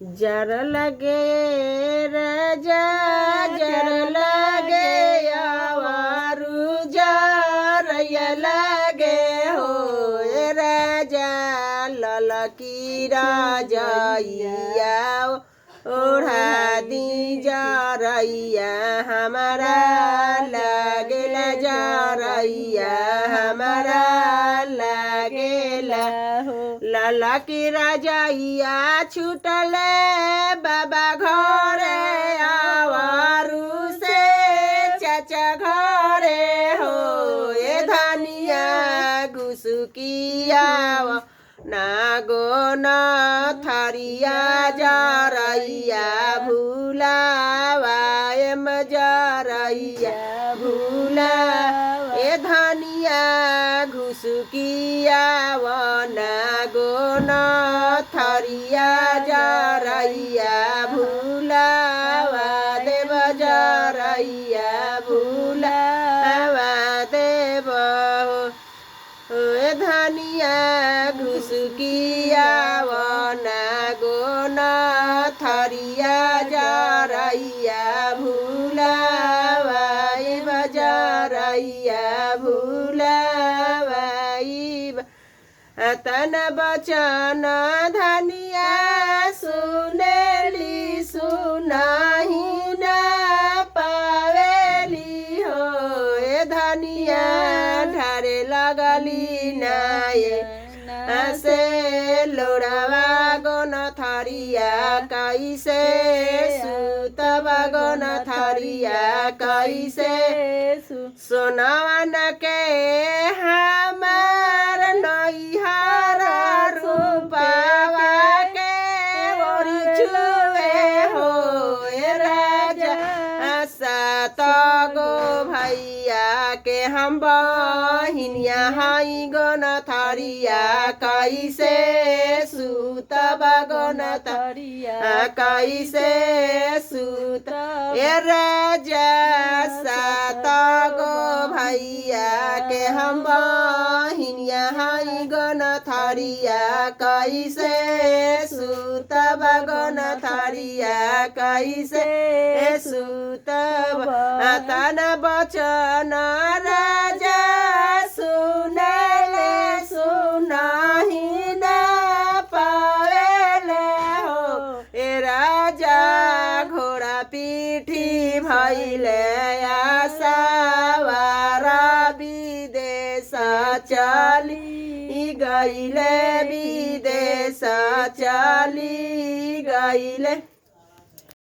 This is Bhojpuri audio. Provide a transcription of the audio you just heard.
जर लगे राजा जर लगे आवारू जर लगे हो राजा ललकी राजैया ओढ़ा दी जरैया हमारा लगेला जरैया हमारा लगेला ललकी राजैया छूटले बाबा घरे आवारू से चाचा घरे हो ए धनिया घुसुकिया नागो न थरिया जरैया भूलावा एम जरैया भूला ए धनिया घुसुकिया नागो न थरिया जरैया भूलावा देव जरैया भूलावा देव धनिया घुसुकिया नागो न थरिया जरैया भूलावा जरैया भूलावा तन बचन धनिया सुनेली सुनाही न पावेली हो ए धनिया ढारे लगली नाये से लोड़ावा गोन थरिया कैसे सुतवा गोन थरिया कैसे सोनावन के हमार नैहर रूपावा के ओरी छुए हो ए राजा सात गो भैया के हम बहिनिया हई गोन थरिया कैसे सुतबा गोन थरिया कैसे सुत ए राजा सात गो भैया के हम बहिनिया हई गोन थरिया कैसे सुतबा गोन थरिया कैसे सुतब तन बचन राजा सुनले सुनाही न पावेले हो ए राजा घोड़ा पीठी भैले आसावारा विदेश चली गईले विदेश चली गईले।